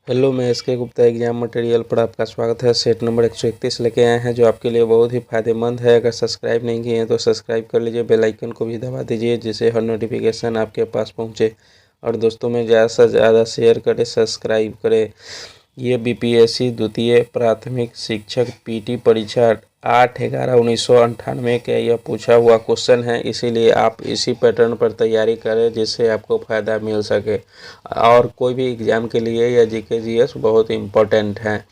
Hello, मैं S के Gupta exam material पर आपका स्वागत है। सेट नंबर 131 लेके आए हैं जो आपके लिए बहुत ही फायदेमंद है। अगर सब्सक्राइब नहीं किए हैं तो सब्सक्राइब कर लीजिए, बेल आइकन को भी दबा दीजिए जिससे हर नोटिफिकेशन आपके पास पहुंचे। और दोस्तों में ज़्यादा से ज़्यादा शेयर करें, सब्सक्राइब करें। ये बीपीएससी द्वितीय प्राथमिक शिक्षक पीटी परीक्षा 8/11/1998 के यह पूछा हुआ क्वेश्चन है, इसीलिए आप इसी पैटर्न पर तैयारी करें जिससे आपको फ़ायदा मिल सके। और कोई भी एग्ज़ाम के लिए या जीके जीएस बहुत इम्पोर्टेंट है।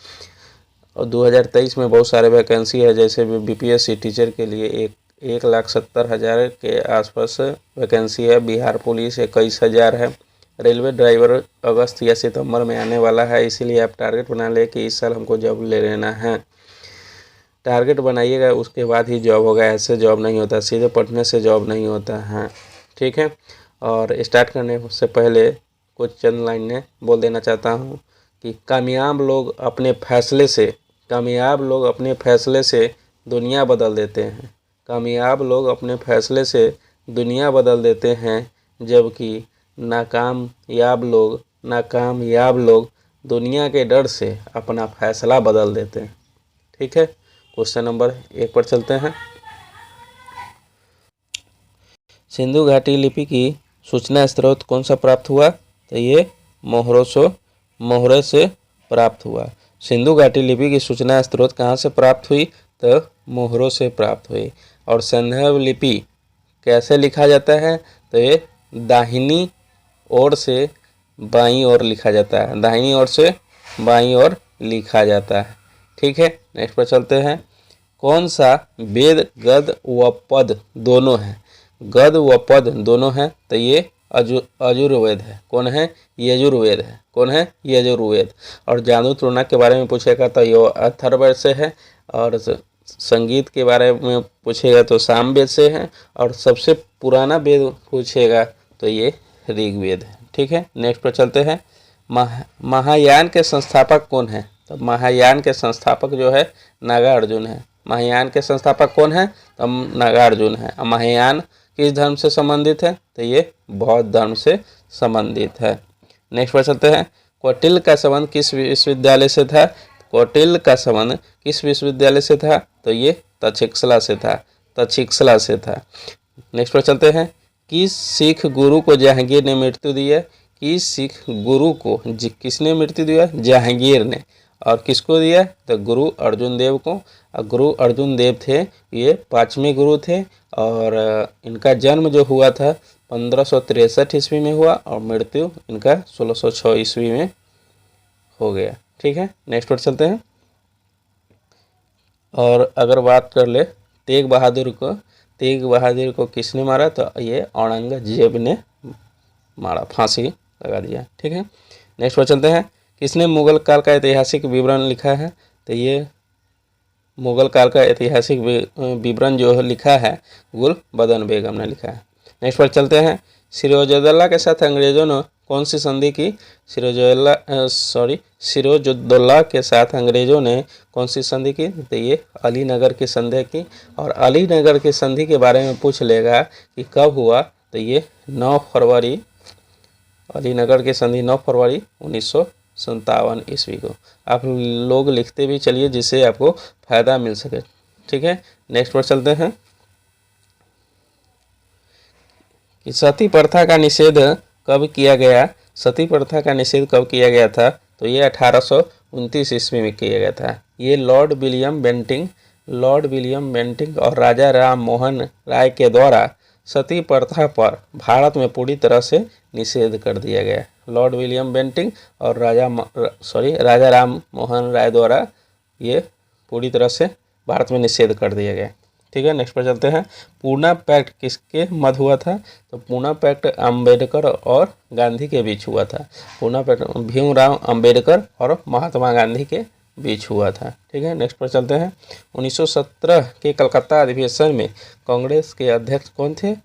और 2023 में बहुत सारे वैकेंसी है, जैसे बीपीएससी टीचर के लिए 1,70,000 के आसपास वैकेंसी है। बिहार पुलिस 21,000 है। रेलवे ड्राइवर अगस्त या सितंबर में आने वाला है, इसीलिए आप टारगेट बना लें कि इस साल हमको जॉब ले लेना है। टारगेट बनाइएगा, उसके बाद ही जॉब होगा। ऐसे जॉब नहीं होता, सीधे पढ़ने से जॉब नहीं होता है। ठीक है। और स्टार्ट करने से पहले कुछ चंद लाइनें बोल देना चाहता हूँ कि कामयाब लोग अपने फैसले से दुनिया बदल देते हैं। कामयाब लोग अपने फैसले से दुनिया बदल देते हैं, जबकि नाकामयाब लोग दुनिया के डर से अपना फैसला बदल देते हैं। ठीक है। क्वेश्चन नंबर 1 पर चलते हैं। सिंधु घाटी लिपि की सूचना स्रोत कौन सा प्राप्त हुआ? तो ये मोहरे से प्राप्त हुआ। सिंधु घाटी लिपि की सूचना स्रोत कहाँ से प्राप्त हुई? तो मोहरों से प्राप्त हुई। और संदर्भ लिपि कैसे लिखा जाता है? तो ये दाहिनी ओर से बाईं ओर लिखा जाता है। दाहिनी ओर से बाईं ओर लिखा जाता है। ठीक है। नेक्स्ट पर चलते हैं। कौन सा वेद गद व पद दोनों है? गद व पद दोनों है, तो ये अजुर्वेद है। कौन है? यजुर्वेद है। कौन है? यजुर्वेद। और जादू टोना के बारे में पूछेगा तो ये अथर्ववेद से है। और संगीत के बारे में पूछेगा तो सामवेद से है। और सबसे पुराना वेद पूछेगा तो ये ऋग्वेद है। ठीक है। नेक्स्ट पर चलते हैं। महायान के संस्थापक कौन है? तो महायान के संस्थापक जो है नागार्जुन है। महायान के संस्थापक कौन है? तो नागार्जुन है। महायान किस धर्म से संबंधित है? तो ये बौद्ध धर्म से संबंधित है। नेक्स्ट पर चलते हैं। कौटिल्य का संबंध किस विश्वविद्यालय से था? कौटिल्य का संबंध किस विश्वविद्यालय से था? तो ये तक्षशिला से था। नेक्स्ट पर चलते हैं। किस सिख गुरु को जहांगीर ने मृत्यु दी है? किस सिख गुरु को किसने मृत्यु दिया? जहांगीर ने। और किसको दिया? तो गुरु अर्जुन देव को। गुरु अर्जुन देव थे, ये 5वें गुरु थे। और इनका जन्म जो हुआ था 1563 ईस्वी में हुआ और मृत्यु इनका 1606 ईस्वी में हो गया। ठीक है। नेक्स्ट पर चलते हैं। और अगर बात कर ले तेग बहादुर को किसने मारा? तो ये औरंगजेब ने मारा, फांसी लगा दिया। ठीक है। नेक्स्ट पर चलते हैं। किसने मुगल काल का ऐतिहासिक विवरण लिखा है? तो ये मुगल काल का ऐतिहासिक विवरण जो लिखा है गुलबदन बेगम ने लिखा है। नेक्स्ट पर चलते हैं। सिराजुद्दौला के साथ अंग्रेजों ने कौन सी संधि की? सिराजुद्दौला के साथ अंग्रेजों ने कौन सी संधि की? तो ये अलीनगर की संधि की। और अलीनगर की संधि के बारे में पूछ लेगा कि कब हुआ? तो ये 9 फरवरी, अलीनगर की संधि 9 फरवरी 1957 ईस्वी को। आप लोग लिखते भी चलिए जिससे आपको फायदा मिल सके। ठीक है। नेक्स्ट पर चलते हैं कि सती प्रथा का निषेध कब किया गया? सती प्रथा का निषेध कब किया गया था? तो ये 1829 ईस्वी में किया गया था। ये लॉर्ड विलियम बेंटिंक और राजा राम मोहन राय के द्वारा सती प्रथा पर भारत में पूरी तरह से निषेध कर दिया गया। लॉर्ड विलियम बेंटिंक और राजा राम मोहन राय द्वारा ये पूरी तरह से भारत में निषेध कर दिया गया। ठीक है। नेक्स्ट पर चलते हैं। पूना पैक्ट किसके मध्य हुआ था? तो पूना पैक्ट अंबेडकर और गांधी के बीच हुआ था। पूना पैक्ट भीमराव अंबेडकर और महात्मा गांधी के बीच हुआ था। ठीक है। नेक्स्ट पर चलते हैं। 1917 के कलकत्ता अधिवेशन में कांग्रेस के अध्यक्ष कौन थे?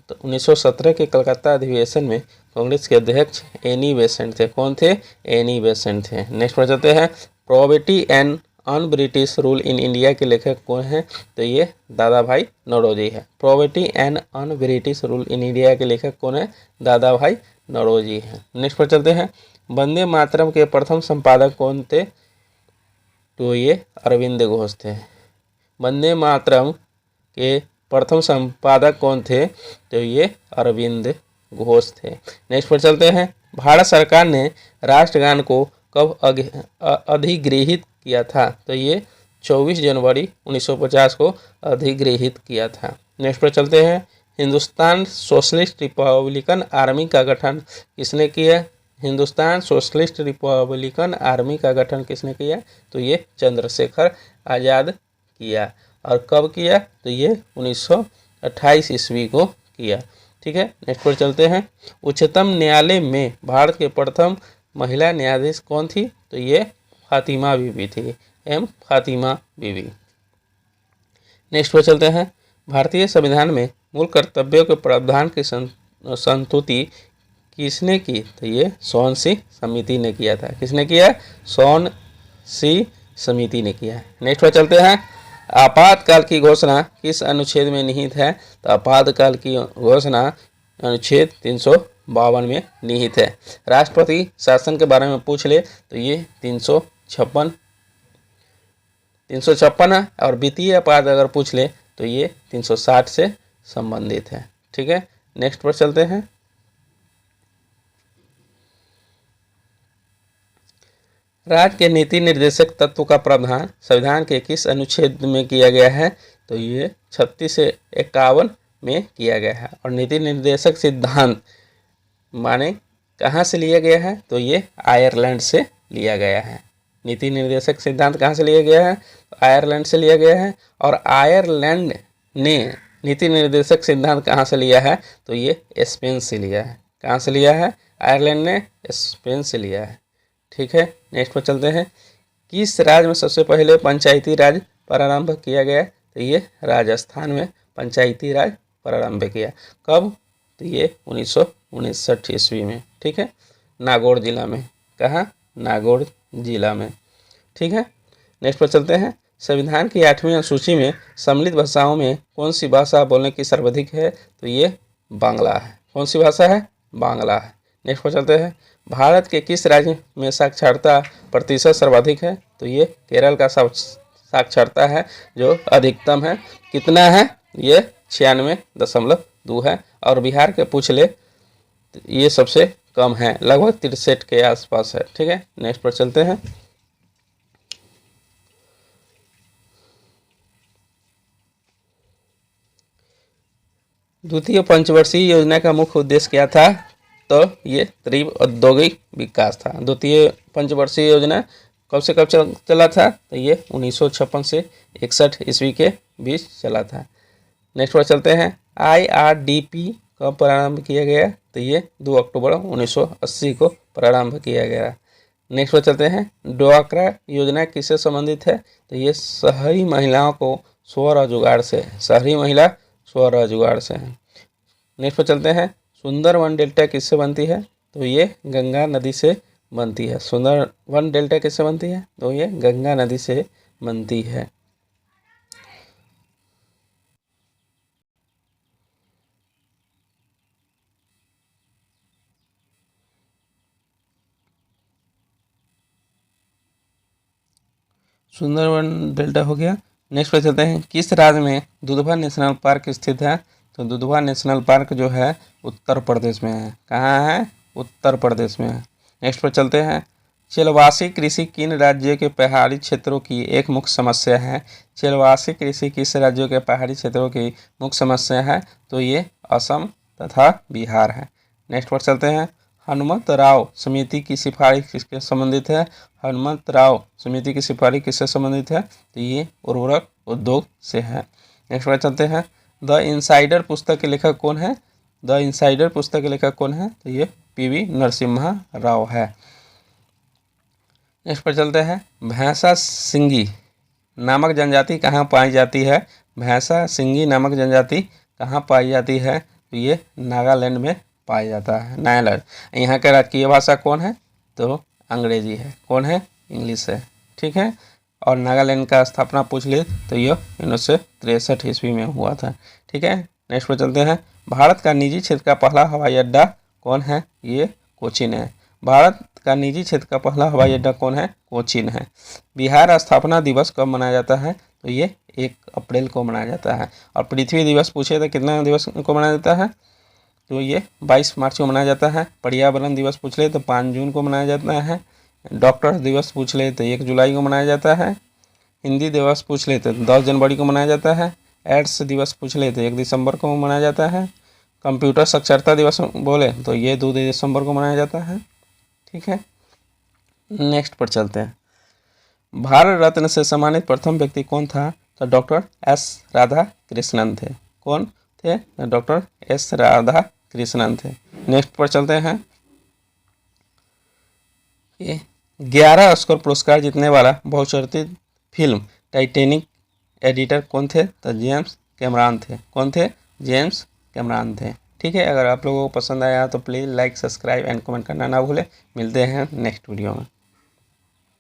तो 1917 के कलकत्ता अधिवेशन में कांग्रेस के अध्यक्ष एनी बेसेंट थे। कौन थे? एनी बेसेंट थे। नेक्स्ट पर चलते हैं। Property and un British rule in India के लेखक कौन है? तो ये दादा भाई नौरोजी है। Property and un British rule in India के लेखक कौन है? दादा भाई नौरोजी है। नेक्स्ट पर चलते हैं। वंदे मातरम के प्रथम संपादक कौन थे? तो ये अरविंद घोष थे। वंदे मातरम के प्रथम संपादक कौन थे? तो ये अरविंद घोष थे। नेक्स्ट पर चलते हैं। भारत सरकार ने राष्ट्रगान को कब अधिगृहित किया था? तो ये 24 जनवरी 1950 को अधिगृहित किया था। नेक्स्ट पर चलते हैं। हिंदुस्तान सोशलिस्ट रिपब्लिकन आर्मी का गठन किसने किया? हिंदुस्तान सोशलिस्ट रिपब्लिकन आर्मी का गठन किसने किया? तो ये चंद्रशेखर आज़ाद किया। और कब किया? तो ये 1928 ईस्वी को किया। ठीक है, नेक्स्ट पर चलते हैं। उच्चतम न्यायालय में भारत के प्रथम महिला न्यायाधीश कौन थी? तो ये फातिमा बीबी थी, एम फातिमा बीबी। नेक्स्ट पर चलते हैं। भारतीय संविधान में मूल कर्तव्यों के प्रावधान की संस्तुति किसने की? तो ये सोन-सी समिति ने किया था। किसने किया? सोन-सी समिति ने किया। नेक्स्ट पर चलते हैं। आपातकाल की घोषणा किस अनुच्छेद में निहित है? तो आपातकाल की घोषणा अनुच्छेद 352 में निहित है। राष्ट्रपति शासन के बारे में पूछ ले तो ये 356 है, और वित्तीय अपराध अगर पूछ ले तो ये 360 से संबंधित है। ठीक है, नेक्स्ट पर चलते हैं। राज्य के नीति निर्देशक तत्व का प्रावधान संविधान के किस अनुच्छेद में किया गया है? तो ये 36 से 51 में किया गया है। और नीति निर्देशक सिद्धांत माने कहाँ से लिया गया है? तो ये आयरलैंड से लिया गया है। नीति निर्देशक सिद्धांत कहाँ से लिया गया है? आयरलैंड से लिया गया है। और आयरलैंड ने नीति निर्देशक सिद्धांत कहाँ से लिया है? तो ये स्पेन से लिया है। कहाँ से लिया है? आयरलैंड ने स्पेन से लिया है। ठीक है, नेक्स्ट पर चलते हैं। किस राज्य में सबसे पहले पंचायती राज प्रारंभ किया गया? तो ये राजस्थान में पंचायती राज प्रारंभ किया। कब? तो ये 1959 ईस्वी में। ठीक है, नागौर जिला में। कहाँ? नागौर जिला में। ठीक है, नेक्स्ट पर चलते हैं। संविधान की 8वीं अनुसूची में सम्मिलित भाषाओं में कौन सी भाषा बोलने की सर्वाधिक है? तो ये बांग्ला है। कौन सी भाषा है? बांग्ला है। नेक्स्ट पर चलते हैं। भारत के किस राज्य में साक्षरता प्रतिशत सर्वाधिक है? तो ये केरल का साक्षरता है जो अधिकतम है। कितना है? ये 96.2 है। और बिहार के पूछ ले तो ये सबसे कम है, लगभग 63 के आसपास है। ठीक है, नेक्स्ट पर चलते हैं। द्वितीय पंचवर्षीय योजना का मुख्य उद्देश्य क्या था? तो ये तीव्र औद्योगिक विकास था। द्वितीय पंचवर्षीय योजना कब से कब चला था? तो ये 1956 से 61 ईस्वी के बीच चला था। नेक्स्ट पर चलते हैं। IRDP कब प्रारंभ किया गया? तो ये 2 अक्टूबर 1980 को प्रारंभ किया गया। नेक्स्ट पर चलते हैं। ड्वाक्रा योजना किससे संबंधित है? तो ये शहरी महिलाओं को स्वरोजगार से, शहरी महिला स्वरोजगार से है। नेक्स्ट पर चलते हैं। सुंदरवन डेल्टा किससे बनती है? तो ये गंगा नदी से बनती है। सुंदरवन डेल्टा किससे बनती है? तो ये गंगा नदी से बनती है। सुंदरवन डेल्टा हो गया। नेक्स्ट पे चलते हैं। किस राज्य में दुधवा नेशनल पार्क स्थित है? तो दुधवा नेशनल पार्क जो है उत्तर प्रदेश में है। कहाँ है? उत्तर प्रदेश में है। नेक्स्ट पर चलते हैं। चलवासी कृषि किन राज्यों के पहाड़ी क्षेत्रों की एक मुख्य समस्या है? चलवासी कृषि किस राज्यों के पहाड़ी क्षेत्रों की मुख्य समस्या है? तो ये असम तथा बिहार है। नेक्स्ट पर चलते हैं। हनुमंत राव समिति की सिफारिश किसके संबंधित है? हनुमंत राव समिति की सिफारिश किससे संबंधित है? तो ये उर्वरक उद्योग से है। नेक्स्ट पर चलते हैं। द इनसाइडर पुस्तक के लेखक कौन है? द इनसाइडर पुस्तक के लेखक कौन है? तो ये PV नरसिम्हा राव है। नेक्स्ट पर चलते हैं। भैंसा सिंगी नामक जनजाति कहाँ पाई जाती है? भैंसा सिंगी नामक जनजाति कहाँ पाई जाती है? तो ये नागालैंड में पाया जाता है। नागालैंड। यहाँ का राजकीय भाषा कौन है? तो अंग्रेजी है। कौन है? इंग्लिश है। ठीक है, और नागालैंड का स्थापना पूछ ले तो यह 1963 ईस्वी में हुआ था। ठीक है, नेक्स्ट पर चलते हैं। भारत का निजी क्षेत्र का पहला हवाई अड्डा कौन है? ये कोचीन है। भारत का निजी क्षेत्र का पहला हवाई अड्डा कौन है? कोचीन है। बिहार स्थापना दिवस कब मनाया जाता है? तो ये 1 अप्रैल को मनाया जाता है। और पृथ्वी दिवस पूछे तो कितना दिवस को मनाया जाता है? तो ये 22 मार्च को मनाया जाता है। पर्यावरण दिवस पूछ ले तो 5 जून को मनाया जाता है। डॉक्टर दिवस पूछ ले तो 1 जुलाई को मनाया जाता है। हिंदी दिवस पूछ ले तो 10 जनवरी को मनाया जाता है। एड्स दिवस पूछ ले तो 1 दिसंबर को मनाया जाता है। कंप्यूटर साक्षरता दिवस बोले तो ये 2 दिसंबर को मनाया जाता है। ठीक है, नेक्स्ट पर चलते हैं। भारत रत्न से सम्मानित प्रथम व्यक्ति कौन था? तो डॉक्टर एस राधा कृष्णन थे। कौन थे? डॉक्टर एस राधा कृष्णन थे। नेक्स्ट पर चलते हैं। 11 ऑस्कर पुरस्कार जीतने वाला बहुचर्चित फिल्म टाइटैनिक एडिटर कौन थे? तो जेम्स कैमरॉन थे। कौन थे? जेम्स कैमरॉन थे। ठीक है, अगर आप लोगों को पसंद आया तो please like, subscribe and comment करना ना भूलें। मिलते हैं नेक्स्ट वीडियो में।